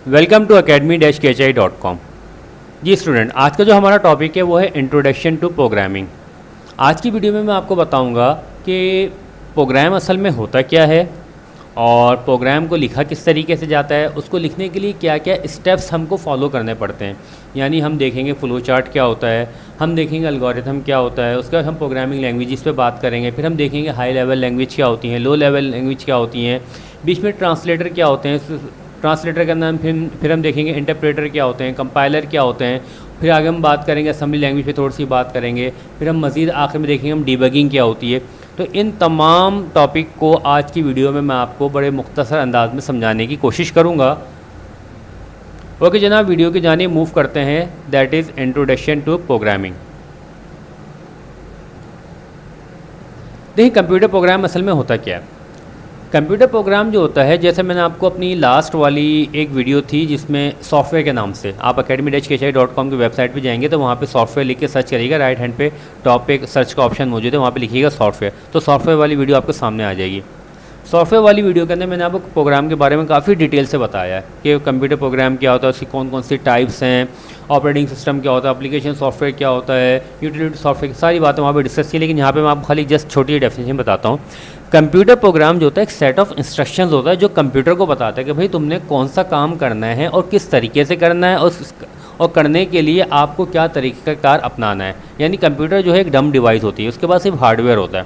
Welcome to academy-khi.com। Ji student, आज का जो हमारा टॉपिक है वो है इंट्रोडक्शन टू प्रोग्रामिंग। आज की वीडियो में मैं आपको बताऊंगा कि प्रोग्राम असल में होता क्या है और प्रोग्राम को लिखा किस तरीके से जाता है, उसको लिखने के लिए क्या क्या स्टेप्स हमको फॉलो करने पड़ते हैं। यानी हम देखेंगे फ्लो चार्ट क्या होता है, हम देखेंगे एल्गोरिथम क्या होता है, उसके बाद हम प्रोग्रामिंग लैंग्वेजेस पे बात करेंगे, फिर हम देखेंगे हाई लेवल लैंग्वेज क्या होती हैं, लो लेवल लैंग्वेज क्या होती हैं, बीच में ट्रांसलेटर क्या होते हैं, ट्रांसलेटर के अंदर फिर हम देखेंगे इंटरप्रेटर क्या होते हैं, कंपाइलर क्या होते हैं, फिर आगे हम बात करेंगे असेंबली लैंग्वेज पे थोड़ी सी बात करेंगे, फिर हम मज़ीद आखिर में देखेंगे हम डिबगिंग क्या होती है। तो इन तमाम टॉपिक को आज की वीडियो में मैं आपको बड़े मुख्तसर अंदाज में समझाने की कोशिश करूँगा। ओके जनाब, वीडियो की जानिब मूव करते हैं, that is introduction to programming. देखिए कंप्यूटर प्रोग्राम असल में होता क्या है। कंप्यूटर प्रोग्राम जो होता है, जैसे मैंने आपको अपनी लास्ट वाली एक वीडियो थी जिसमें सॉफ्टवेयर के नाम से, आप academy-khi.com की वेबसाइट पे जाएंगे तो वहाँ पे सॉफ्टवेयर लिख के सर्च करिएगा, राइट हैंड पे टॉप पे एक सर्च का ऑप्शन मौजूद है, वहाँ पे लिखिएगा सॉफ्टवेयर, तो सॉफ्टवेयर वाली वीडियो आपको सामने आ जाएगी। सॉफ्टवेयर वाली वीडियो के अंदर मैंने आपको प्रोग्राम के बारे में काफ़ी डिटेल से बताया है कि कंप्यूटर प्रोग्राम क्या होता है, उसकी कौन कौन सी टाइप्स हैं, ऑपरेटिंग सिस्टम क्या होता है, एप्लीकेशन सॉफ्टवेयर क्या होता है, यूटिलिटी सॉफ्टवेयर, सारी बातें वहाँ पे डिस्कस की। लेकिन यहाँ पे मैं आपको खाली जस्ट छोटी डेफिनेशन बताता हूँ। कंप्यूटर प्रोग्राम जो होता है एक सेट ऑफ इंस्ट्रक्शंस होता है जो कंप्यूटर को बताता है कि भाई तुमने कौन सा काम करना है और किस तरीके से करना है, और करने के लिए आपको क्या तरीक़ाकार अपनाना है। यानी कंप्यूटर जो है एक डम डिवाइस होती है, उसके पास सिर्फ हार्डवेयर होता है।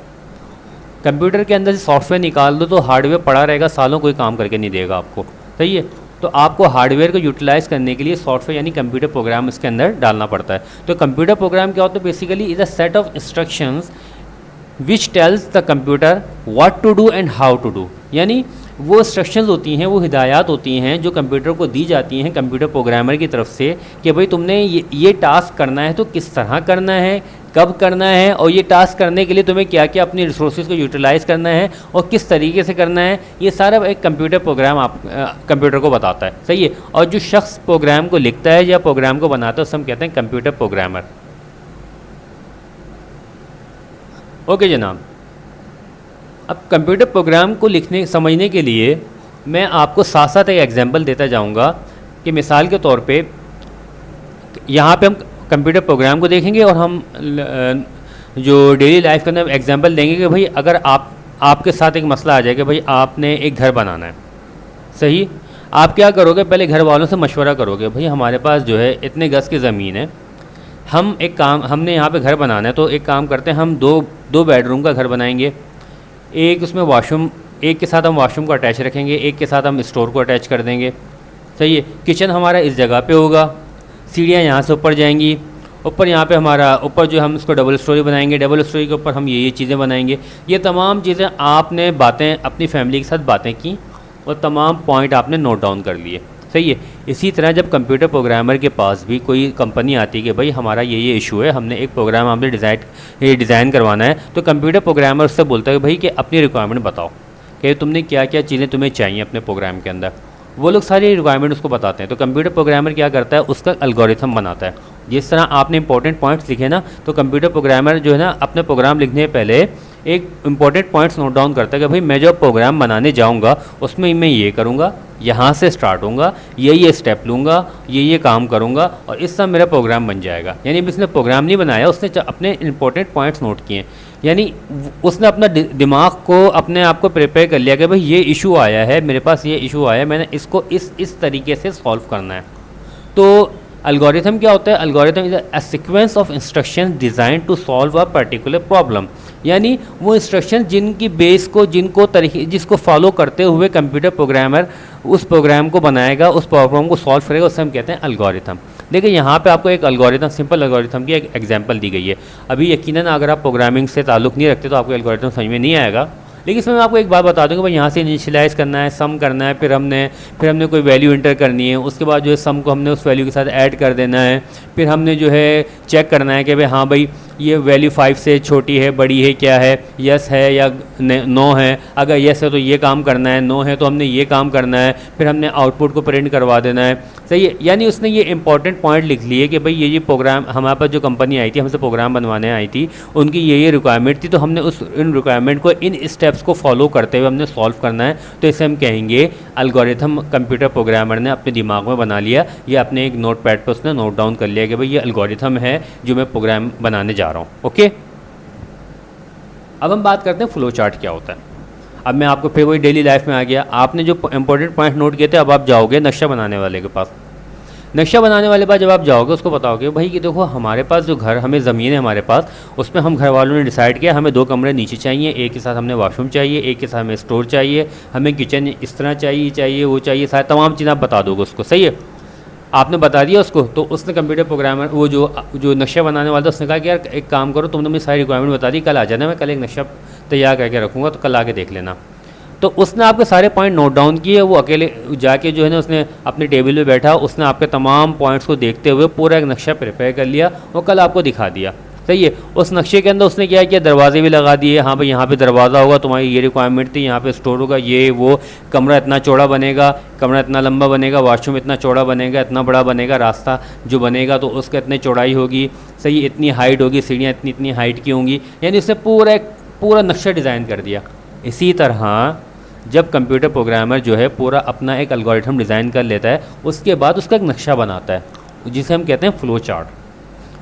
कंप्यूटर के अंदर से सॉफ्टवेयर निकाल दो तो हार्डवेयर पड़ा रहेगा, सालों कोई काम करके नहीं देगा आपको, सही है। तो आपको हार्डवेयर को यूटिलाइज़ करने के लिए सॉफ्टवेयर यानी कंप्यूटर प्रोग्राम इसके अंदर डालना पड़ता है। तो कंप्यूटर प्रोग्राम क्या होता है, basically is a set of instructions which tells the computer what to do and how to do. यानी वो इंस्ट्रक्शंस होती हैं, वो हिदायत होती हैं जो कंप्यूटर को दी जाती हैं कंप्यूटर प्रोग्रामर की तरफ से कि भाई तुमने ये टास्क करना है तो किस तरह करना है, कब करना है, और ये टास्क करने के लिए तुम्हें क्या क्या अपनी रिसोर्सेज को यूटिलाइज़ करना है और किस तरीके से करना है। ये सारा एक कंप्यूटर प्रोग्राम आप कंप्यूटर को बताता है, सही है। और जो शख्स प्रोग्राम को लिखता है या प्रोग्राम को बनाता है उसे हम कहते हैं कंप्यूटर प्रोग्रामर। ओके जनाब, अब कंप्यूटर प्रोग्राम को लिखने समझने के लिए मैं आपको साथ साथ एक एग्जांपल देता जाऊंगा कि मिसाल के तौर पे यहाँ पे हम कंप्यूटर प्रोग्राम को देखेंगे और हम जो डेली लाइफ के अंदर एग्जांपल देंगे कि भाई अगर आपके साथ एक मसला आ जाए कि भाई आपने एक घर बनाना है, सही। आप क्या करोगे, पहले घर वालों से मशवरा करोगे, भाई हमारे पास जो है इतने गज़ की ज़मीन है, हमने यहाँ पे घर बनाना है, तो एक काम करते हैं हम दो बेडरूम का घर बनाएंगे। एक उसमें वॉशरूम, एक के साथ हम वॉशरूम को अटैच रखेंगे, एक के साथ हम स्टोर को अटैच कर देंगे, सही है। किचन हमारा इस जगह पे होगा, सीढ़ियाँ यहाँ से ऊपर जाएंगी, ऊपर यहाँ पे हमारा ऊपर जो हम इसको डबल स्टोरी बनाएंगे, डबल स्टोरी के ऊपर हम ये चीज़ें बनाएंगे। ये तमाम चीज़ें आपने बातें अपनी फैमिली के साथ बातें की और तमाम पॉइंट आपने नोट डाउन कर लिए, सही है। इसी तरह जब कंप्यूटर प्रोग्रामर के पास भी कोई कंपनी आती है कि भाई हमारा ये इशू है, हमने एक प्रोग्राम हमने डिज़ाइन करवाना है, तो कंप्यूटर प्रोग्रामर उससे बोलता है भाई कि अपनी रिक्वायरमेंट बताओ कि तुमने क्या क्या चीज़ें तुम्हें चाहिए अपने प्रोग्राम के अंदर। वो लोग सारी रिक्वायरमेंट उसको बताते हैं। तो कंप्यूटर प्रोग्रामर क्या करता है, उसका एल्गोरिथम बनाता है। जिस तरह आपने इंपॉर्टेंट पॉइंट्स लिखे ना, तो कंप्यूटर प्रोग्रामर जो है ना अपने प्रोग्राम लिखने से पहले एक इंपॉर्टेंट पॉइंट्स नोट डाउन करता है कि भाई मैं जो प्रोग्राम बनाने जाऊंगा उसमें मैं ये करूंगा, यहाँ से स्टार्ट होऊंगा, ये स्टेप लूँगा, ये काम करूँगा और इस सब मेरा प्रोग्राम बन जाएगा। यानी इसने प्रोग्राम नहीं बनाया, उसने अपने इंपॉर्टेंट पॉइंट्स नोट किए। यानी उसने अपना दिमाग को अपने आप को प्रिपेयर कर लिया कि भाई ये इशू आया है, मेरे पास ये इशू आया है, मैंने इसको इस तरीके से सॉल्व करना है। तो एल्गोरिथम क्या होता है, algorithm is a sequence of instruction design to solve a particular problem. यानी वो इंस्ट्रक्शन जिनकी बेस को जिसको फॉलो करते हुए कंप्यूटर प्रोग्रामर उस प्रोग्राम को बनाएगा, उस प्रॉब्लम को सॉल्व करेगा, उससे हम कहते हैं एल्गोरिथम। देखिए यहाँ पे आपको एक एल्गोरिथम, सिंपल एल्गोरिथम की एक एग्जांपल दी गई है। अभी यकीनन अगर आप प्रोग्रामिंग से ताल्लुक़ नहीं रखते तो आपको एल्गोरिथम समझ में नहीं आएगा, लेकिन इसमें मैं आपको एक बात बता दूंगा, भाई यहाँ से इनिशियलाइज़ करना है, सम करना है, फिर हमने कोई वैल्यू इंटर करनी है, उसके बाद जो है सम को हमने उस वैल्यू के साथ ऐड कर देना है, फिर हमने जो है चेक करना है कि भाई हाँ भाई ये वैल्यू 5 से छोटी है, बड़ी है, क्या है, यस है या नो है। अगर यस है तो ये काम करना है, नो है तो हमने ये काम करना है, फिर हमने आउटपुट को प्रिंट करवा देना है। सही है, यानी उसने ये इंपॉर्टेंट पॉइंट लिख लिए कि भाई ये प्रोग्राम हमारे पास जो कंपनी आई थी, हमसे प्रोग्राम बनवाने आई थी, उनकी ये रिक्वायरमेंट थी, तो हमने इन रिक्वायरमेंट को, इन स्टेप्स को फॉलो करते हुए हमने सॉल्व करना है। तो इसे हम कहेंगे एल्गोरिथम कंप्यूटर प्रोग्रामर ने अपने दिमाग में बना लिया, या अपने एक नोट पैड पर उसने नोट डाउन कर लिया कि भाई ये एल्गोरिथम है जो मैं प्रोग्राम बनाने जा रहा हूँ। ओके, अब हम बात करते हैं फ्लो चार्ट क्या होता है। अब मैं आपको फिर वही डेली लाइफ में आ गया, आपने जो इंपॉर्टेंट पॉइंट नोट किए थे, अब आप जाओगे नक्शा बनाने वाले के पास। नक्शा बनाने वाले पास जब आप जाओगे, उसको बताओगे भाई कि देखो हमारे पास जो घर, हमें ज़मीन है हमारे पास, उसमें हम घर वालों ने डिसाइड किया हमें 2 कमरे नीचे चाहिए, एक के साथ हमने वॉशरूम चाहिए, एक के साथ हमें स्टोर चाहिए, हमें किचन इस तरह चाहिए वो चाहिए, सारे तमाम चीज़ें आप बता दोगे उसको। सही है, आपने बता दिया उसको, तो उसने कंप्यूटर प्रोग्रामर वो जो नक्शा बनाने वाला था, उसने कहा कि यार एक काम करो, तुमने मुझे सारी रिक्वायरमेंट बता दी, कल आ जाना, मैं कल एक नक्शा तैयार करके रखूँगा, तो कल आके देख लेना। तो उसने आपके सारे पॉइंट नोट डाउन किए, वो अकेले जाके जो है ना उसने अपने टेबल पे बैठा, उसने आपके तमाम पॉइंट्स को देखते हुए पूरा एक नक्शा प्रिपेयर कर लिया, वो कल आपको दिखा दिया। सही है, उस नक्शे के अंदर उसने क्या किया, दरवाजे भी लगा दिए, हाँ भाई यहाँ पे दरवाज़ा होगा, तुम्हारी ये रिक्वायरमेंट थी, यहाँ पे स्टोर होगा, ये वो, कमरा इतना चौड़ा बनेगा, कमरा इतना लंबा बनेगा, वॉशरूम इतना चौड़ा बनेगा, इतना बड़ा बनेगा, रास्ता जो बनेगा तो उसका इतनी चौड़ाई होगी, सही, इतनी हाइट होगी, सीढ़ियाँ इतनी इतनी हाइट की होंगी, यानी उसने पूरा नक्शा डिज़ाइन कर दिया। इसी तरह जब कंप्यूटर प्रोग्रामर जो है पूरा अपना एक एल्गोरिथम डिज़ाइन कर लेता है, उसके बाद उसका एक नक्शा बनाता है, जिसे हम कहते हैं फ्लो चार्ट।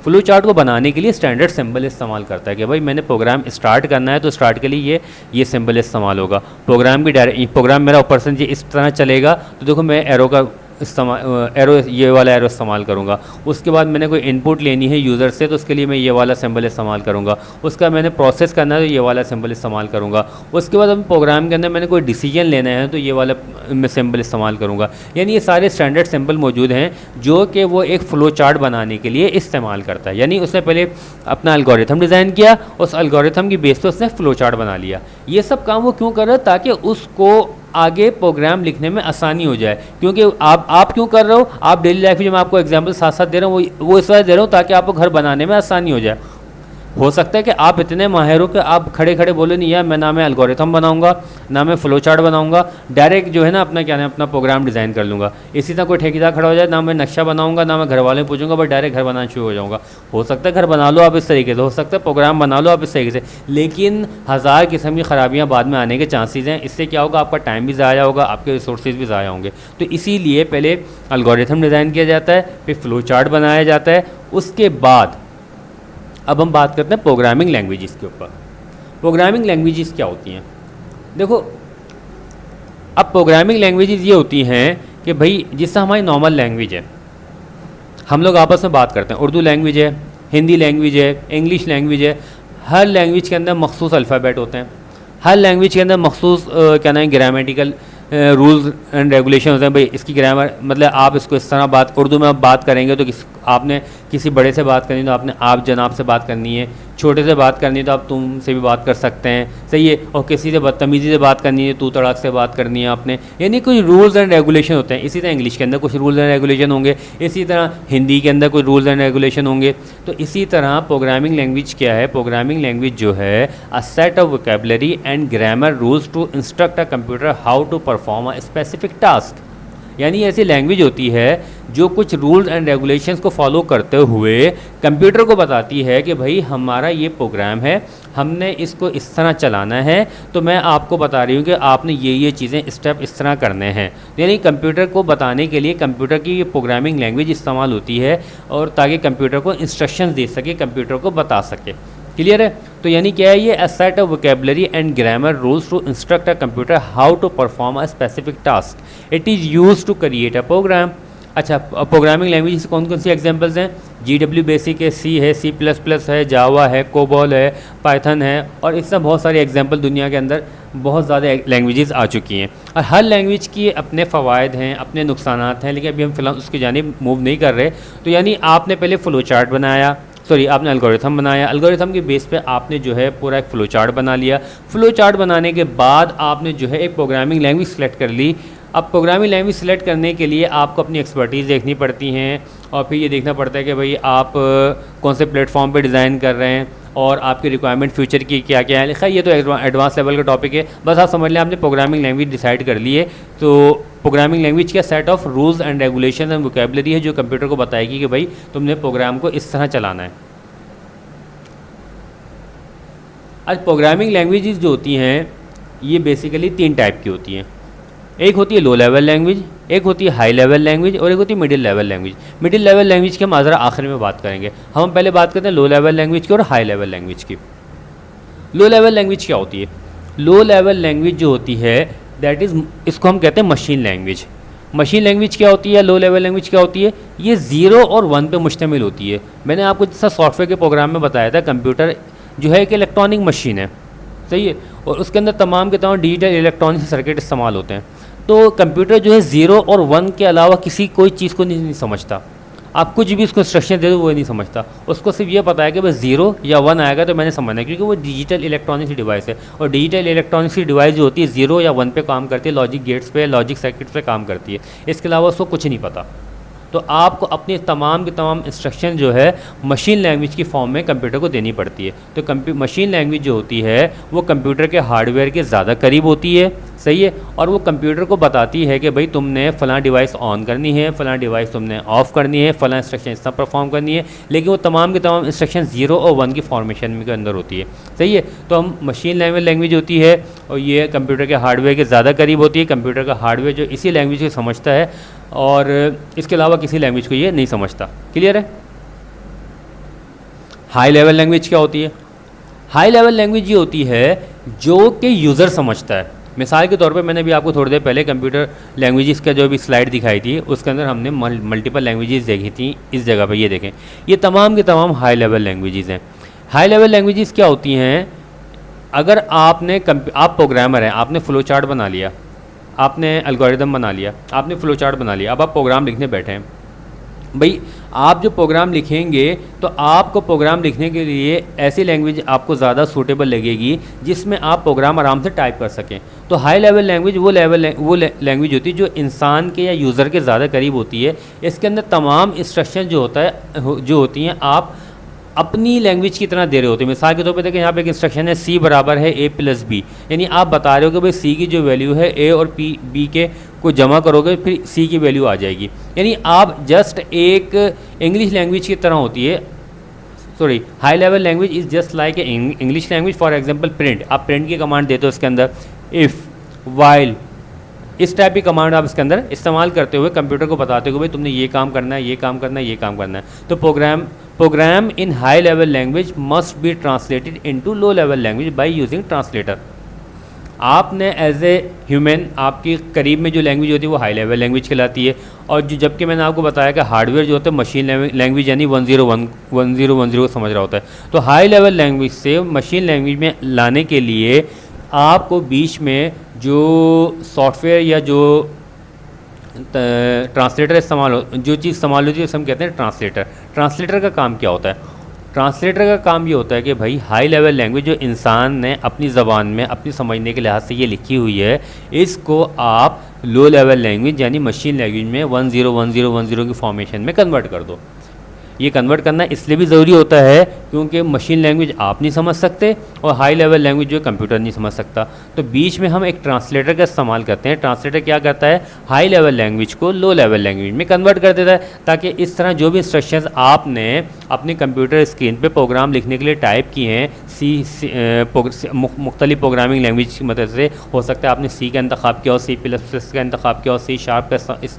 फ्लो चार्ट को बनाने के लिए स्टैंडर्ड सिंबल इस्तेमाल करता है कि भाई मैंने प्रोग्राम स्टार्ट करना है, तो स्टार्ट के लिए ये सिंबल इस्तेमाल होगा। प्रोग्राम मेरा ऊपर से इस तरह चलेगा, तो देखो मैं एरो का ये वाला एरो इस्तेमाल करूँगा। उसके बाद मैंने कोई इनपुट लेनी है यूज़र से, तो उसके लिए मैं ये वाला सिंबल इस्तेमाल करूँगा। उसका मैंने प्रोसेस करना है तो ये वाला सिंबल इस्तेमाल करूँगा। उसके बाद अब प्रोग्राम के अंदर मैंने कोई डिसीजन लेना है तो ये वाला मैं सिंबल इस्तेमाल करूँगा। यानी ये सारे स्टैंडर्ड सिंबल मौजूद हैं जो कि वो एक फ़्लो चार्ट बनाने के लिए इस्तेमाल करता है। यानी उसने पहले अपना एल्गोरिथम डिज़ाइन किया, उस एल्गोरिथम की बेस पर उसने फ़्लो चार्ट बना लिया। ये सब काम वो क्यों कर रहा है? ताकि उसको आगे प्रोग्राम लिखने में आसानी हो जाए। क्योंकि आप क्यों कर रहे हो? आप डेली लाइफ में जब मैं आपको एग्जांपल साथ साथ दे रहा हूँ वो इस वजह दे रहा हूँ ताकि आपको घर बनाने में आसानी हो जाए। हो सकता है कि आप इतने माहिर हो कि आप खड़े खड़े बोले नहीं यार मैं ना मैं एल्गोरिथम बनाऊंगा ना मैं फ्लो चार्ट बनाऊंगा, डायरेक्ट जो है ना अपना क्या नाम अपना प्रोग्राम डिज़ाइन कर लूँगा। इसी तरह कोई ठेकेदार खड़ा हो जाए, ना मैं नक्शा बनाऊंगा ना मैं घर वाले पूछूंगा, बस डायरेक्ट घर बनाना शुरू हो जाऊँगा। हो सकता है घर बना लो आप इस तरीके से, हो सकता है प्रोग्राम बना लो आप इस तरीके से, लेकिन हज़ार किस्म की ख़राबियाँ बाद में आने के चांसेस हैं। इससे क्या होगा? आपका टाइम भी ज़ाया होगा, आपके रिसोर्सेज भी ज़ाया होंगे। तो इसीलिए पहले एल्गोरिथम डिज़ाइन किया जाता है, फिर फ्लो चार्ट बनाया जाता है। उसके बाद अब हम बात करते हैं प्रोग्रामिंग लैंग्वेजेस के ऊपर। प्रोग्रामिंग लैंग्वेजेस क्या होती हैं? देखो, अब प्रोग्रामिंग लैंग्वेजेस ये होती हैं कि भाई जिससे हमारी नॉर्मल लैंग्वेज है, हम लोग आपस में बात करते हैं, उर्दू लैंग्वेज है, हिंदी लैंग्वेज है, इंग्लिश लैंग्वेज है, हर लैंग्वेज के अंदर मखसूस अल्फ़ाबेट होते हैं, हर लैंग्वेज के अंदर मखसूस क्या नाम है ग्रामेटिकल रूल्स एंड रेगुलेशन होते हैं। भाई इसकी ग्रामर मतलब आप इसको इस तरह बात, उर्दू में आप बात करेंगे तो आपने किसी बड़े से बात करनी है तो आपने आप जनाब से बात करनी है, छोटे से बात करनी है तो आप तुम से भी बात कर सकते हैं, सही है। और किसी से बदतमीज़ी से बात करनी है, तू तड़ाक से बात करनी है आपने, यानी कुछ रूल्स एंड रेगुलेशन होते हैं। इसी तरह इंग्लिश के अंदर कुछ रूल्स एंड रेगुलेशन होंगे, इसी तरह हिंदी के अंदर कुछ रूल्स एंड रेगुलेशन होंगे। तो इसी तरह प्रोग्रामिंग लैंग्वेज क्या है? प्रोग्रामिंग लैंग्वेज जो है a set of vocabulary and grammar rules to instruct a computer how to perform a specific task. यानी ऐसी लैंग्वेज होती है जो कुछ रूल्स एंड रेगुलेशंस को फॉलो करते हुए कंप्यूटर को बताती है कि भाई हमारा ये प्रोग्राम है, हमने इसको इस तरह चलाना है, तो मैं आपको बता रही हूँ कि आपने ये चीज़ें स्टेप इस तरह करने हैं। यानी कंप्यूटर को बताने के लिए कंप्यूटर की ये प्रोग्रामिंग लैंग्वेज इस्तेमाल होती है, और ताकि कंप्यूटर को इंस्ट्रक्शंस दे सके, कंप्यूटर को बता सके। क्लियर है? तो यानी क्या है ये? A set of vocabulary and grammar rules to instruct a computer how to perform a specific task. It is used to create a program. अच्छा, प्रोग्रामिंग लैंग्वेज कौन कौन सी एग्जांपल्स हैं? GW बेसिक है, C है, C++ है, जावा है, COBOL है, पाइथन है, और इस तरह बहुत सारी एग्जांपल दुनिया के अंदर बहुत ज़्यादा लैंग्वेजेस आ चुकी हैं। और हर लैंग्वेज की अपने फ़वायद हैं, अपने नुकसानात हैं, लेकिन अभी हम फिलहाल उसकी जानिब मूव नहीं कर रहे। तो यानी आपने पहले फ्लो चार्ट बनाया, आपने एल्गोरिथम बनाया, एल्गोरिथम के बेस पे आपने जो है पूरा एक फ्लो चार्ट बना लिया। फ्लो चार्ट बनाने के बाद आपने जो है एक प्रोग्रामिंग लैंग्वेज सेलेक्ट कर ली, अब प्रोग्रामिंग लैंग्वेज सेलेक्ट करने के लिए आपको अपनी एक्सपर्टीज़ देखनी पड़ती हैं और फिर ये देखना पड़ता है कि भाई आप कौन से प्लेटफॉर्म पे डिज़ाइन कर रहे हैं और आपकी रिक्वायरमेंट फ्यूचर की क्या क्या है। खैर ये तो एडवांस लेवल का टॉपिक है, बस आप समझ लें आपने प्रोग्रामिंग लैंग्वेज डिसाइड कर ली है। तो प्रोग्रामिंग लैंग्वेज का set of rules and regulation and vocabulary है जो कंप्यूटर को बताएगी कि भाई तुमने प्रोग्राम को इस तरह चलाना है। आज प्रोग्रामिंग लैंग्वेजेस जो होती हैं ये बेसिकली 3 टाइप की होती हैं। एक होती है लो लेवल लैंग्वेज, एक होती है हाई लेवल लैंग्वेज और एक होती है middle level language. Middle level language की हम ज़रा आखिर में बात करेंगे, हम पहले बात करते हैं लो लेवल लैंग्वेज की और हाई लेवल लैंग्वेज की। लो लेवल लैंग्वेज क्या होती है? लो लेवल लैंग्वेज जो होती है दैट इज़, इसको हम कहते हैं मशीन लैंग्वेज। मशीन लैंग्वेज क्या होती है, लो लेवल लैंग्वेज क्या होती है? ये 0 और 1 पे मुश्तमिल होती है। मैंने आपको जैसा सॉफ्टवेयर के प्रोग्राम में बताया था, कंप्यूटर जो है एक इलेक्ट्रॉनिक मशीन है, सही है, और उसके अंदर तमाम के तमाम डिजिटल इलेक्ट्रॉनिक सर्किट इस्तेमाल होते हैं। तो कंप्यूटर जो है 0 और 1 के अलावा किसी कोई चीज़ को नहीं समझता। आप कुछ भी उसको इंस्ट्रक्शन दे दो वो नहीं समझता, उसको सिर्फ ये पता है कि बस 0 या 1 आएगा तो मैंने समझना है, क्योंकि वो डिजिटल इलेक्ट्रॉनिक्स डिवाइस है और डिजिटल इलेक्ट्रॉनिक्स की डिवाइस जो होती है 0 या 1 पे काम करती है, लॉजिक गेट्स पे, लॉजिक सर्किट्स पे काम करती है। इसके अलावा उसको कुछ नहीं पता। तो आपको अपने तमाम के तमाम इंस्ट्रक्शन जो है मशीन लैंग्वेज की फॉर्म में कंप्यूटर को देनी पड़ती है। तो मशीन लैंग्वेज जो होती है वो कंप्यूटर के हार्डवेयर के ज़्यादा करीब होती है, सही है, और वो कंप्यूटर को बताती है कि भाई तुमने फ़लाँ डिवाइस ऑन करनी है, फ़लाँ डिवाइस तुमने ऑफ़ करनी है, फ़लाँ इंस्ट्रक्शन इस तरह परफॉर्म करनी है, लेकिन वो तमाम के तमाम इंस्ट्रक्शन 0 और 1 की फॉर्मेशन के अंदर होती है, सही है। तो हम मशीन लैंग्वेज होती है और ये कंप्यूटर के हार्डवेयर के ज़्यादा करीब होती है। कंप्यूटर का हार्डवेयर जो इसी लैंग्वेज को समझता है और इसके अलावा किसी लैंग्वेज को ये नहीं समझता। क्लियर है? हाई लेवल लैंग्वेज क्या होती है? हाई लेवल लैंग्वेज ये होती है जो कि यूज़र समझता है। मिसाल के तौर पे मैंने भी आपको थोड़ी देर पहले कंप्यूटर लैंग्वेजेस का जो भी स्लाइड दिखाई थी उसके अंदर हमने मल्टीपल लैंग्वेजेस देखी थी। इस जगह पे ये देखें, ये तमाम के तमाम हाई लेवल लैंग्वेजेस हैं। हाई लेवल लैंग्वेजेस क्या होती हैं? अगर आप प्रोग्रामर हैं, आपने फ्लो चार्ट बना लिया, आपने एल्गोरिदम बना लिया, आपने फ्लो चार्ट बना लिया, अब आप प्रोग्राम लिखने बैठे हैं। भाई आप जो प्रोग्राम लिखेंगे तो आपको प्रोग्राम लिखने के लिए ऐसी लैंग्वेज आपको ज़्यादा सूटेबल लगेगी जिसमें आप प्रोग्राम आराम से टाइप कर सकें। तो हाई लेवल लैंग्वेज वो लैंग्वेज होती है जो इंसान के या यूज़र के ज़्यादा करीब होती है। इसके अंदर तमाम इंस्ट्रक्शन जो होती हैं आप अपनी लैंग्वेज की तरह दे रहे होते हैं। मिसाल के तौर पे देखें, यहाँ पे एक इंस्ट्रक्शन है C बराबर है A + B, यानी आप बता रहे हो कि भाई C की जो वैल्यू है A और B के को जमा करोगे फिर C की वैल्यू आ जाएगी। यानी आप जस्ट एक इंग्लिश लैंग्वेज की तरह होती है। Sorry, high level language is just like a English language. For example print, आप प्रिंट की कमांड देते हो, उसके अंदर इफ़, वाइल, इस टाइप की कमांड आप इसके अंदर इस्तेमाल करते हुए कंप्यूटर को बताते हो भाई तुमने ये काम करना है, ये काम करना है, ये काम करना है। तो program in high level language must be translated into low level language by using translator. आपने एज ए ह्यूमन आपकी करीब में जो लैंग्वेज होती है वो हाई लेवल लैंग्वेज कहलाती है, और जबकि मैंने आपको बताया कि हार्डवेयर जो होता है मशीन लैंग्वेज यानी 1010 को समझ रहा होता है। तो हाई लेवल लैंग्वेज से मशीन लैंग्वेज में लाने के लिए आपको बीच में जो सॉफ्टवेयर या जो ट्रांसलेटर इस्तेमाल जो चीज़ इस्तेमाल होती है उसे हम कहते हैं ट्रांसलेटर। ट्रांसलेटर का काम क्या होता है? ट्रांसलेटर का काम ये होता है कि भाई हाई लेवल लैंग्वेज जो इंसान ने अपनी ज़बान में अपनी समझने के लिहाज से ये लिखी हुई है, इसको आप लो लेवल लैंग्वेज यानी मशीन लैंग्वेज में 101010 की फॉर्मेशन में कन्वर्ट कर दो। ये कन्वर्ट करना इसलिए भी ज़रूरी होता है क्योंकि मशीन लैंग्वेज आप नहीं समझ सकते और हाई लेवल लैंग्वेज जो कंप्यूटर नहीं समझ सकता। तो बीच में हम एक ट्रांसलेटर का इस्तेमाल करते हैं। ट्रांसलेटर क्या करता है? हाई लेवल लैंग्वेज को लो लेवल लैंग्वेज में कन्वर्ट कर देता है, ताकि इस तरह जो भी इंस्ट्रक्शंस आपने अपने कंप्यूटर स्क्रीन पे प्रोग्राम लिखने के लिए टाइप किए हैं मुख्तलिफ प्रोग्रामिंग लैंग्वेज की मदद से, हो सकता है आपने C का इंतखाब किया हो, C++ का इंतखाब किया हो, C#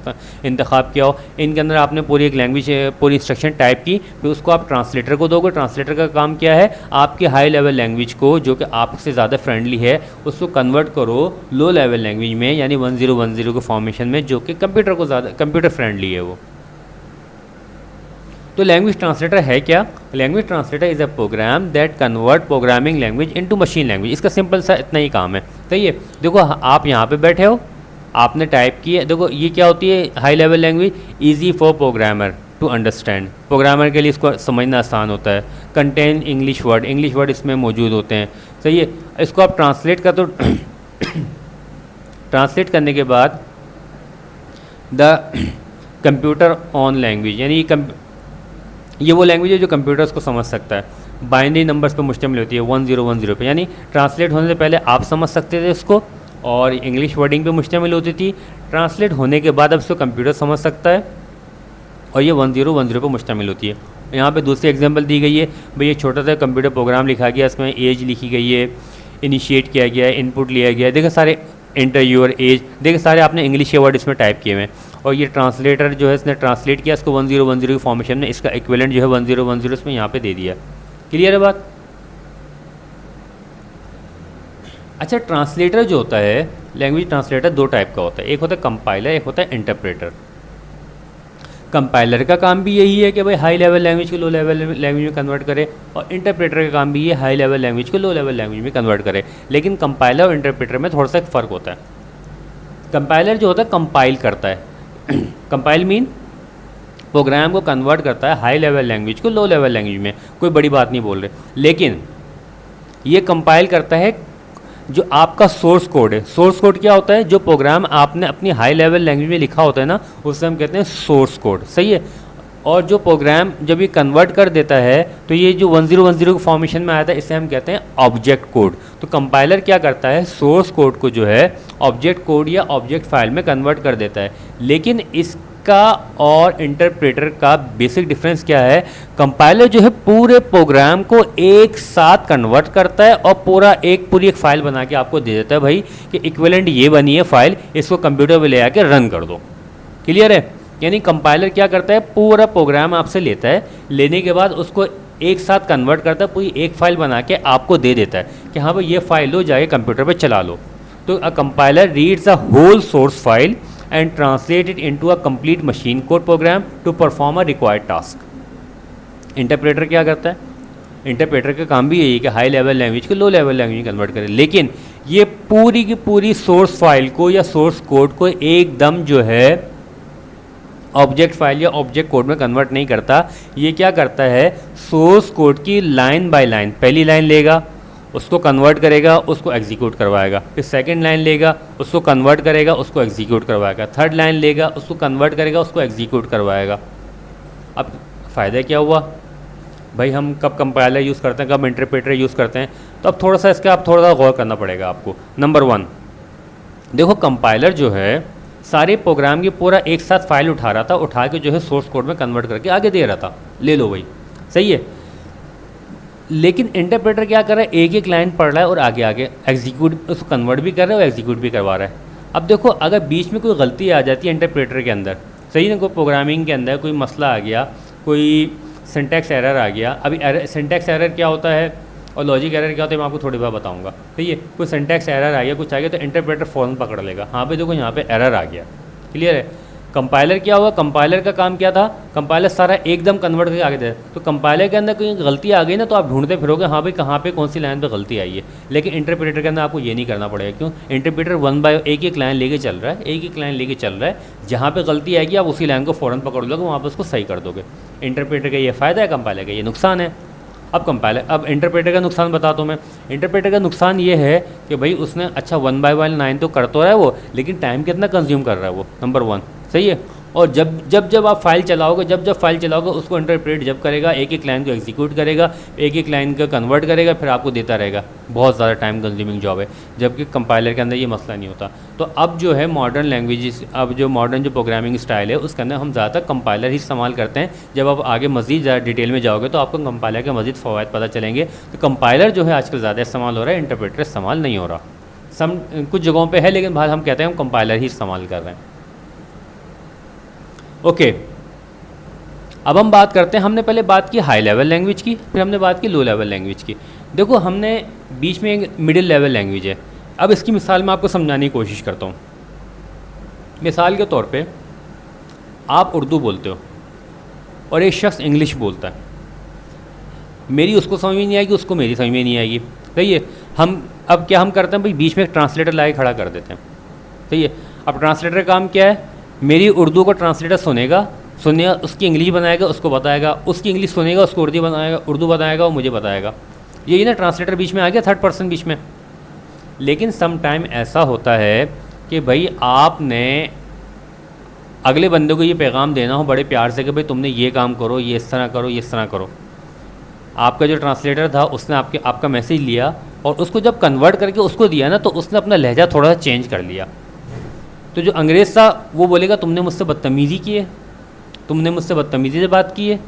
का इंतखाब किया हो, इनके अंदर आपने पूरी एक लैंग्वेज पूरी इंस्ट्रक्शन टाइप की, फिर उसको आप ट्रांसलेटर को दोगे। ट्रांसलेटर का काम क्या है? आपके हाई लेवल लैंग्वेज को जो कि आपसे ज़्यादा फ्रेंडली है उसको कन्वर्ट करो लो लेवल लैंग्वेज में यानी 1010 के फॉर्मेशन में, जो कि कंप्यूटर फ्रेंडली है वो। तो लैंग्वेज ट्रांसलेटर है क्या? Language translator is a program that convert programming language into machine language. इसका सिंपल सा इतना ही काम है। तो ये देखो, आप यहाँ पे बैठे हो, आपने टाइप किया, देखो ये क्या होती है high level language? Easy for programmer to understand. Programmer के लिए इसको समझना आसान होता है। कंटेन इंग्लिश वर्ड इसमें मौजूद होते हैं, सही है। इसको आप ट्रांसलेट कर दो। ट्रांसलेट करने के बाद द कंप्यूटर ऑन लैंग्वेज, यानी ये वो लैंग्वेज है जो कंप्यूटर्स को समझ सकता है। बाइनरी नंबर्स पे मुश्तमिल होती है 1010 पे, यानी ट्रांसलेट होने से पहले आप समझ सकते थे इसको, और इंग्लिश वर्डिंग पे मुश्तमिल होती थी। ट्रांसलेट होने के बाद अब इसको कंप्यूटर समझ सकता है और ये 1010 पे मुश्तमिल होती है। यहाँ पे दूसरी एग्जांपल दी गई है, भाई ये छोटा सा कंप्यूटर प्रोग्राम लिखा गया, इसमें एज लिखी गई है, इनिशिएट किया गया है, इनपुट लिया गया है, देखिए सारे एंटर योर एज, देखिए सारे आपने इंग्लिश के वर्ड इसमें टाइप किए हुए हैं। और ये ट्रांसलेटर जो है इसने ट्रांसलेट किया इसको 1010 की फॉर्मेशन में, इसका इक्विवेलेंट जो है 1010 इसमें यहाँ पे दे दिया। क्लियर है बात? अच्छा, ट्रांसलेटर जो होता है, लैंग्वेज ट्रांसलेटर दो टाइप का होता है, एक होता है कंपाइलर, एक होता है इंटरप्रेटर। कंपाइलर का काम भी यही है कि भाई हाई लेवल लैंग्वेज को लो लेवल लैंग्वेज में कन्वर्ट करे, और इंटरप्रेटर का काम भी ये हाई लेवल लैंग्वेज को लो लेवल लैंग्वेज में कन्वर्ट करे। लेकिन कंपाइलर और इंटरप्रेटर में थोड़ा सा एक फ़र्क होता है। कंपाइलर जो होता है कंपाइल करता है कंपाइल मीन प्रोग्राम को कन्वर्ट करता है हाई लेवल लैंग्वेज को लो लेवल लैंग्वेज में, कोई बड़ी बात नहीं बोल रहे। लेकिन ये कंपाइल करता है जो आपका सोर्स कोड है। सोर्स कोड क्या होता है? जो प्रोग्राम आपने अपनी हाई लेवल लैंग्वेज में लिखा होता है ना, उसे हम कहते हैं सोर्स कोड, सही है। और जो प्रोग्राम जब ये कन्वर्ट कर देता है तो ये जो 1010 के फॉर्मेशन में आया था, इसे हम कहते हैं ऑब्जेक्ट कोड। तो कंपाइलर क्या करता है? सोर्स कोड को जो है ऑब्जेक्ट कोड या ऑब्जेक्ट फाइल में कन्वर्ट कर देता है। लेकिन इसका और इंटरप्रेटर का बेसिक डिफरेंस क्या है? कंपाइलर जो है पूरे प्रोग्राम को एक साथ कन्वर्ट करता है और पूरी एक फाइल बना के आपको दे देता है, भाई कि इक्विवेलेंट ये बनी है फाइल, इसको कंप्यूटर पे ले आके रन कर दो। क्लियर है? यानी कंपाइलर क्या करता है? पूरा प्रोग्राम आपसे लेता है, लेने के बाद उसको एक साथ कन्वर्ट करता है, पूरी एक फाइल बना के आपको दे देता है कि हाँ भाई ये फाइल लो, जाके कंप्यूटर पे चला लो। तो a compiler reads a whole source file and translate it into a complete machine code program to perform a required task. Interpreter क्या करता है? इंटरप्रेटर का काम भी यही है कि हाई लेवल लैंग्वेज को लो लेवल लैंग्वेज में कन्वर्ट करे, लेकिन ये पूरी की पूरी सोर्स फाइल को या सोर्स कोड को एकदम जो है ऑब्जेक्ट फाइल या ऑब्जेक्ट कोड में कन्वर्ट नहीं करता। ये क्या करता है? सोर्स कोड की लाइन बाय लाइन, पहली लाइन लेगा, उसको कन्वर्ट करेगा, उसको एग्जीक्यूट करवाएगा, फिर सेकंड लाइन लेगा, उसको कन्वर्ट करेगा, उसको एग्जीक्यूट करवाएगा, थर्ड लाइन लेगा, उसको कन्वर्ट करेगा, उसको एग्जीक्यूट करवाएगा। अब फ़ायदा क्या हुआ भाई? हम कब कंपाइलर यूज़ करते हैं, कब इंटरप्रेटर यूज़ करते हैं, तो अब थोड़ा सा इसका आप थोड़ा सा गौर करना पड़ेगा आपको। नंबर 1, देखो कंपाइलर जो है सारे प्रोग्राम की पूरा एक साथ फाइल उठा रहा था, उठा के जो है सोर्स कोड में कन्वर्ट करके आगे दे रहा था, ले लो भाई, सही है। लेकिन इंटरप्रेटर क्या कर रहा है? एक एक लाइन पढ़ रहा है और आगे आगे एग्जीक्यूट, उसको कन्वर्ट भी कर रहा है और एग्जीक्यूट भी करवा रहा है। अब देखो अगर बीच में कोई गलती आ जाती है इंटरप्रेटर के अंदर, सही ना, कोई प्रोग्रामिंग के अंदर कोई मसला आ गया, कोई सिंटैक्स एरर आ गया। अभी सिंटैक्स एरर क्या होता है और लॉजिक एरर क्या होता है मैं आपको थोड़ी बार बताऊंगा, ठीक है। कोई सिंटैक्स एरर आ गया, कुछ आ गया, तो इंटरप्रेटर फ़ौरन पकड़ लेगा, हाँ भाई देखो यहाँ पे एरर आ गया। क्लियर है? कंपाइलर क्या हुआ? कंपाइलर का काम क्या था? कंपाइलर सारा एकदम कन्वर्ट करके आगे दे, तो कंपाइलर के अंदर कोई गलती आ गई ना, तो आप ढूंढते फिरोगे हाँ भाई कहाँ पे कौन सी लाइन पे गलती आई है। लेकिन इंटरप्रेटर के अंदर आपको ये नहीं करना पड़ेगा। क्यों? इंटरप्रेटर वन बाय एक एक लाइन लेके चल रहा है, एक एक लाइन लेके चल रहा है, जहाँ पे गलती आएगी आप उसी लाइन को फ़ौरन पकड़ लोगे, वहाँ पर उसको सही कर दोगे। इंटरप्रेटर का ये फ़ायदा है, कंपाइलर का ये नुकसान है। अब इंटरप्रेटर का नुकसान बताता हूँ मैं। इंटरप्रेटर का नुकसान ये है कि भाई उसने अच्छा 1 बाय 1 लाइन तो कर तो रहा है वो, लेकिन टाइम कितना कंज्यूम कर रहा है वो, नंबर 1, सही है। और जब आप फाइल चलाओगे, जब फाइल चलाओगे उसको इंटरप्रेट जब करेगा, एक एक लाइन को एग्जीक्यूट करेगा, एक एक लाइन को कन्वर्ट करेगा, फिर आपको देता रहेगा। बहुत ज़्यादा टाइम कंज्यूमिंग जॉब है, जबकि कंपाइलर के अंदर ये मसला नहीं होता। तो अब जो है मॉडर्न लैंग्वेजेस, अब जो मॉडर्न जो प्रोग्रामिंग स्टाइल है उसके अंदर हम ज़्यादातर कंपाइलर ही इस्तेमाल करते हैं। जब आप आगे मज़ीद ज़्यादा डिटेल में जाओगे तो आपको कंपाइलर के मज़ीद फ़वाइद पता चलेंगे। तो कंपाइलर जो है आजकल ज़्यादा इस्तेमाल हो रहा है, इंटरप्रेटर इस्तेमाल नहीं हो रहा। कुछ जगहों पर है, लेकिन बाद हम कहते हैं हम कंपाइलर ही इस्तेमाल कर रहे हैं। ओके, अब हम बात करते हैं, हमने पहले बात की हाई लेवल लैंग्वेज की, फिर हमने बात की लो लेवल लैंग्वेज की। देखो हमने बीच में एक मिडिल लेवल लैंग्वेज है। अब इसकी मिसाल मैं आपको समझाने की कोशिश करता हूँ। मिसाल के तौर पे आप उर्दू बोलते हो और एक शख्स इंग्लिश बोलता है, मेरी उसको समझ में नहीं आएगी, उसको मेरी समझ में नहीं आएगी, सही है। हम अब क्या हम करते हैं भाई, बीच में एक ट्रांसलेटर ला के खड़ा कर देते हैं, सही है। अब ट्रांसलेटर का काम क्या है? मेरी उर्दू को ट्रांसलेटर सुनेगा, उसकी इंग्लिश बनाएगा, उसको बताएगा, उसकी इंग्लिश सुनेगा, उसको उर्दू बताएगा और मुझे बताएगा। यही ना ट्रांसलेटर बीच में आ गया, थर्ड पर्सन बीच में। लेकिन सम टाइम ऐसा होता है कि भाई आपने अगले बंदे को ये पैगाम देना हो बड़े प्यार से कि भाई तुमने ये काम करो, ये इस तरह करो, ये इस तरह करो, आपका जो ट्रांसलेटर था उसने आपका मैसेज लिया और उसको जब कन्वर्ट करके उसको दिया ना, तो उसने अपना लहजा थोड़ा सा चेंज कर लिया। तो जो अंग्रेज़ था वो बोलेगा तुमने मुझसे बदतमीज़ी की है, तुमने मुझसे बदतमीज़ी से बात की है।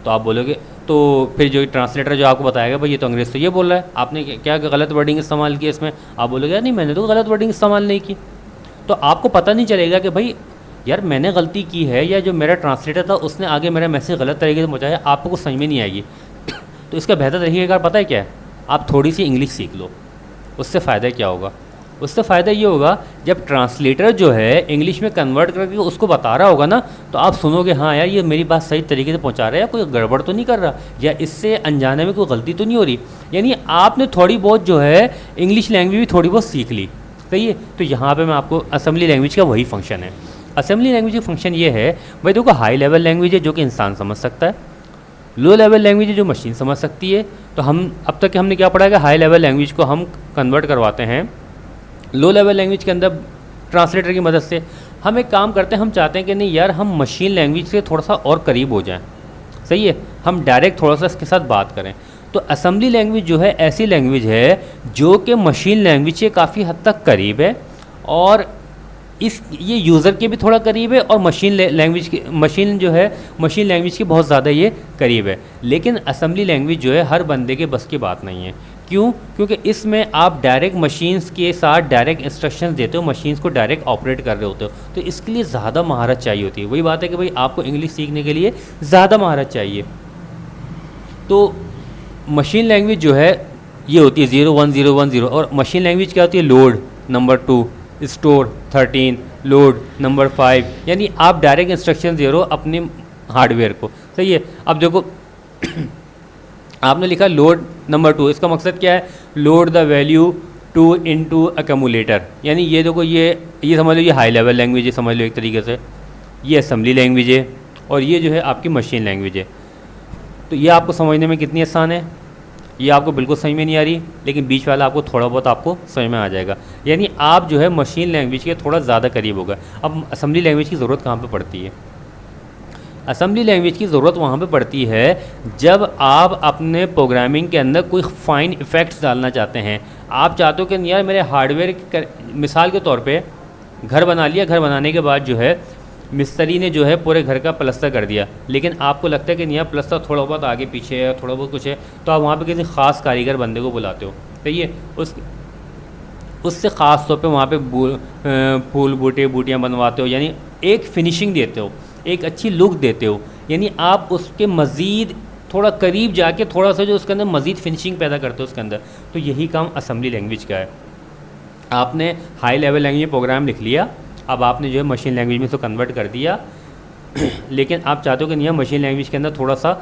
तो आप बोलोगे, तो फिर जो ट्रांसलेटर जो आपको बताएगा भाई ये तो अंग्रेज़ तो ये बोल रहा है, आपने क्या गलत वर्डिंग इस्तेमाल की इसमें। आप बोलोगे नहीं मैंने तो गलत वर्डिंग इस्तेमाल नहीं की। तो आपको पता नहीं चलेगा कि भाई यार मैंने गलती की है या जो मेरा ट्रांसलेटर था उसने आगे मेरा मैसेज गलत तरीके से पहुँचाया, आपको कुछ समझ में नहीं आएगी। तो इसका बेहतर तरीक़ेकार पता है क्या है, आप थोड़ी सी इंग्लिश सीख लो। उससे फ़ायदा क्या होगा, उससे फ़ायदा ये होगा जब ट्रांसलेटर जो है इंग्लिश में कन्वर्ट करके उसको बता रहा होगा ना, तो आप सुनोगे हाँ यार ये मेरी बात सही तरीके से पहुंचा रहा है, या कोई गड़बड़ तो नहीं कर रहा, या इससे अनजाने में कोई गलती तो नहीं हो रही। यानी आपने थोड़ी बहुत जो है इंग्लिश लैंग्वेज भी थोड़ी बहुत सीख ली, सही है। तो यहाँ पर मैं आपको असेंबली लैंग्वेज का वही फंक्शन है। असेंबली लैंग्वेज का फंक्शन ये है भाई देखो, हाई लेवल लैंग्वेज है जो कि इंसान समझ सकता है, लो लेवल लैंग्वेज है जो मशीन समझ सकती है। तो हम अब तक हमने क्या पढ़ा है कि हाई लेवल लैंग्वेज को हम कन्वर्ट करवाते हैं लो लेवल लैंग्वेज के अंदर ट्रांसलेटर की मदद से। हम एक काम करते हैं, हम चाहते हैं कि नहीं यार हम मशीन लैंग्वेज से थोड़ा सा और करीब हो जाएं, सही है, हम डायरेक्ट थोड़ा सा इसके साथ बात करें। तो असेंबली लैंग्वेज जो है ऐसी लैंग्वेज है जो कि मशीन लैंग्वेज से काफ़ी हद तक करीब है, और ये यूज़र के भी थोड़ा करीब है, और मशीन लैंग्वेज की मशीन लैंग्वेज के बहुत ज़्यादा ये करीब है। लेकिन असेंबली लैंग्वेज जो है हर बंदे के बस की बात नहीं है। क्यों? क्योंकि इसमें आप डायरेक्ट मशीन्स के साथ डायरेक्ट इंस्ट्रक्शंस देते हो, मशीन्स को डायरेक्ट ऑपरेट कर रहे होते हो, तो इसके लिए ज़्यादा महारत चाहिए होती है। वही बात है कि भाई आपको इंग्लिश सीखने के लिए ज़्यादा महारत चाहिए। तो मशीन लैंग्वेज जो है ये होती है 01010, और मशीन लैंग्वेज क्या होती है, load number 2, store 13, load number 5, यानी आप डायरेक्ट इंस्ट्रक्शन दे रहे हो अपने हार्डवेयर को, सही है। अब देखो आपने लिखा लोड नंबर 2, इसका मकसद क्या है, load the value 2 into accumulator. यानी ये देखो ये समझ लो ये हाई लेवल लैंग्वेज है, समझ लो एक तरीके से, ये असेंबली लैंग्वेज है, और ये जो है आपकी मशीन लैंग्वेज है। तो ये आपको समझने में कितनी आसान है, ये आपको बिल्कुल समझ में नहीं आ रही, लेकिन बीच वाला आपको थोड़ा बहुत आपको समझ में आ जाएगा। यानी आप जो है मशीन लैंग्वेज के थोड़ा ज़्यादा करीब होगा। अब असेंबली लैंग्वेज की ज़रूरत कहाँ पे पड़ती है, असेंबली लैंग्वेज की ज़रूरत वहाँ पे पड़ती है जब आप अपने प्रोग्रामिंग के अंदर कोई फ़ाइन इफ़ेक्ट्स डालना चाहते हैं। आप चाहते हो कि यार मेरे हार्डवेयर, मिसाल के तौर पे घर बना लिया, घर बनाने के बाद जो है मिस्त्री ने जो है पूरे घर का प्लस्तर कर दिया, लेकिन आपको लगता है कि नहीं यार प्लस्तर थोड़ा बहुत आगे पीछे है, थोड़ा बहुत कुछ है, तो आप वहाँ पे किसी ख़ास कारीगर बंदे को बुलाते हो, सही है। उससे ख़ास तौर पे वहाँ पे फूल बूटियाँ बनवाते हो, यानी एक फिनिशिंग देते हो, एक अच्छी लुक देते हो, यानी आप उसके मज़ीद थोड़ा करीब जाके थोड़ा सा जो उसके अंदर मज़ीद फिनिशिंग पैदा करते हो उसके अंदर। तो यही काम असेंबली लैंग्वेज का है। आपने हाई लेवल लैंग्वेज प्रोग्राम लिख लिया, अब आपने जो है मशीन लैंग्वेज में इसको कन्वर्ट कर दिया लेकिन आप चाहते हो कि नहीं मशीन लैंग्वेज के अंदर थोड़ा सा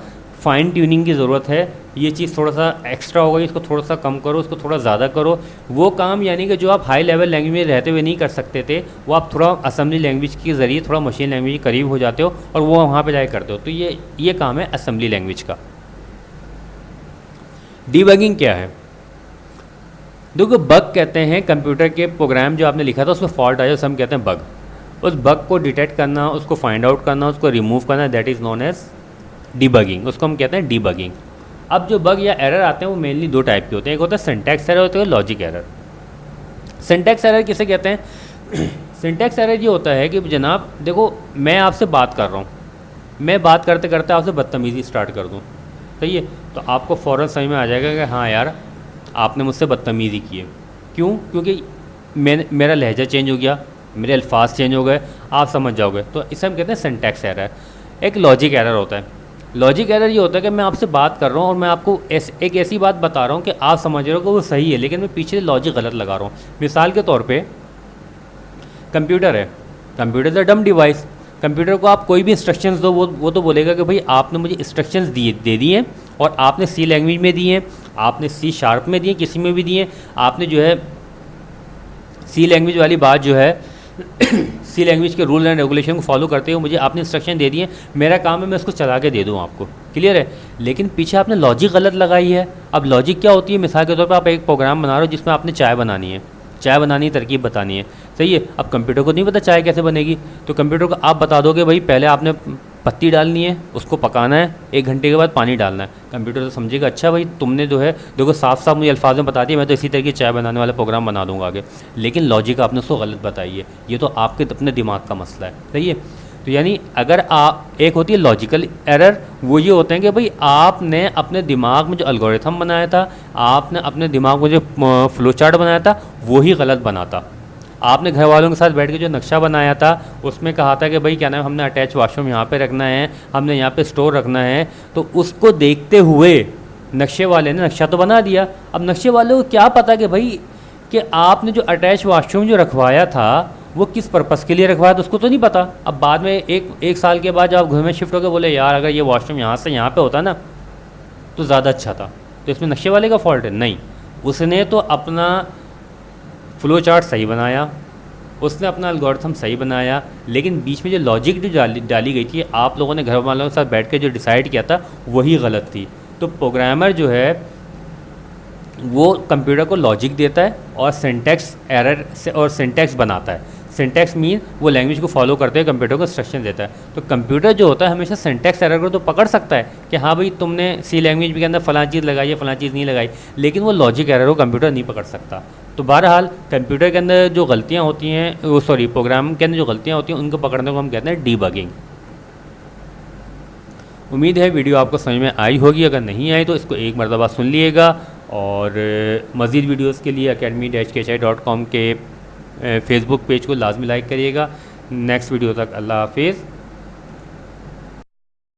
फ़ाइन ट्यूनिंग की ज़रूरत है, ये चीज़ थोड़ा सा एक्स्ट्रा हो गई, इसको थोड़ा सा कम करो, इसको थोड़ा ज़्यादा करो। वो काम यानी कि जो आप हाई लेवल लैंग्वेज में रहते हुए नहीं कर सकते थे, वो आप थोड़ा असेंबली लैंग्वेज के ज़रिए थोड़ा मशीन लैंग्वेज के करीब हो जाते हो और वो वहाँ पर जाके करते हो। तो ये काम है असेंबली लैंग्वेज का। डीबगिंग क्या है? देखो बग कहते हैं कंप्यूटर के प्रोग्राम जो आपने लिखा था उसमें फॉल्ट आया, उसे हम कहते हैं बग। उस बग को डिटेक्ट करना, उसको फाइंड आउट करना, उसको रिमूव करना, that is known as debugging, उसको हम कहते हैं डीबगिंग। अब जो बग या एरर आते हैं वो मेनली दो टाइप के होते हैं, एक होता है सिंटैक्स एरर, होता है लॉजिक एरर। सिंटैक्स एरर किसे कहते हैं? सिंटैक्स एरर ये होता है कि जनाब देखो मैं आपसे बात कर रहा हूँ, मैं बात करते करते आपसे बदतमीज़ी स्टार्ट कर दूँ, सही है, तो आपको फ़ौरन समझ में आ जाएगा कि हाँ यार आपने मुझसे बदतमीज़ी की है। क्यों? क्योंकि मेरा लहजा चेंज हो गया, मेरे अल्फाज चेंज हो गए, आप समझ जाओगे। तो इसे हम कहते हैं सिंटैक्स एरर। एक लॉजिक एरर होता है। लॉजिक एरर ये होता है कि मैं आपसे बात कर रहा हूँ और मैं आपको एक ऐसी बात बता रहा हूँ कि आप समझ रहे हो कि वो सही है, लेकिन मैं पीछे लॉजिक गलत लगा रहा हूँ। मिसाल के तौर पे कंप्यूटर है, कंप्यूटर इज़ अ डम डिवाइस। कंप्यूटर को आप कोई भी इंस्ट्रक्शंस दो, वो तो बोलेगा कि भाई आपने मुझे इंस्ट्रक्शंस दे दिए हैं और आपने सी लैंग्वेज में दिए हैं, आपने सी शार्प में दिए, किसी में भी दिए, आपने जो है सी लैंग्वेज वाली बात जो है सी लैंग्वेज के रूल एंड रेगुलेशन को फॉलो करते हुए मुझे आपने इंस्ट्रक्शन दे दिए, मेरा काम है मैं उसको चला के दे दूँ आपको, क्लियर है। लेकिन पीछे आपने लॉजिक गलत लगाई है। अब लॉजिक क्या होती है? मिसाल के तौर पर आप एक प्रोग्राम बना रहे हो जिसमें आपने चाय बनानी है, चाय बनानी तरकीब बतानी है। सही है। अब कंप्यूटर को नहीं पता चाय कैसे बनेगी, तो कंप्यूटर को आप बता दोगे भाई पहले आपने पत्ती डालनी है, उसको पकाना है, 1 घंटे के बाद पानी डालना है। कंप्यूटर तो समझेगा अच्छा भाई तुमने जो है देखो साफ साफ मुझे अल्फाज में बता दिया, मैं तो इसी तरह की चाय बनाने वाला प्रोग्राम बना दूंगा आगे। लेकिन लॉजिक आपने उसको गलत बताई है, ये तो आपके अपने दिमाग का मसला है। सही है। तो यानी अगर आप एक होती है लॉजिकल एरर, वो ये होते हैं कि भाई आपने अपने दिमाग में जो एल्गोरिथम बनाया था, आपने अपने दिमाग में जो फ्लो चार्ट बनाया था वो ही गलत बना था। आपने घर वालों के साथ बैठ के जो नक्शा बनाया था उसमें कहा था कि भाई क्या नाम हमने अटैच वॉशरूम यहाँ पे रखना है, हमने यहाँ पे स्टोर रखना है, तो उसको देखते हुए नक्शे वाले ने नक्शा तो बना दिया। अब नक्शे वाले को क्या पता कि भाई कि आपने जो अटैच वॉशरूम जो रखवाया था वो किस पर्पज़ के लिए रखवाया था, उसको तो नहीं पता। अब बाद में एक साल के बाद जब आप घर में शिफ्ट होकर बोले यार अगर ये वॉशरूम यहाँ से यहाँ पे होता ना तो ज़्यादा अच्छा था, तो इसमें नक्शे वाले का फॉल्ट है? नहीं, उसने तो अपना फ्लो चार्ट सही बनाया, उसने अपना एल्गोरिथम सही बनाया, लेकिन बीच में जो लॉजिक जो डाली गई थी आप लोगों ने घर वालों के साथ बैठ के जो डिसाइड किया था वही गलत थी। तो प्रोग्रामर जो है वो कंप्यूटर को लॉजिक देता है और सिंटैक्स एरर से और सिंटैक्स बनाता है। सिंटैक्स मीन वो लैंग्वेज को फॉलो करते हुए कंप्यूटर को इंस्ट्रक्शन देता है। तो कंप्यूटर जो होता है हमेशा सिंटैक्स एरर को तो पकड़ सकता है कि हाँ भाई तुमने सी लैंग्वेज के अंदर फलां चीज़ लगाई है फलां चीज़ नहीं लगाई, लेकिन वो लॉजिक एरर को कंप्यूटर नहीं पकड़ सकता। तो बहरहाल कंप्यूटर के अंदर जो गलतियाँ होती हैं वो प्रोग्राम के अंदर जो गलतियाँ होती हैं उनको पकड़ने को हम कहते हैं डीबगिंग। उम्मीद है वीडियो आपको समझ में आई होगी, अगर नहीं आई तो इसको एक मरतबा सुन लिएगा और मज़ीद वीडियोस के लिए academy-kchi.com के फेसबुक पेज को लाजमी लाइक करिएगा। नेक्स्ट वीडियो तक अल्लाह हाफिज़।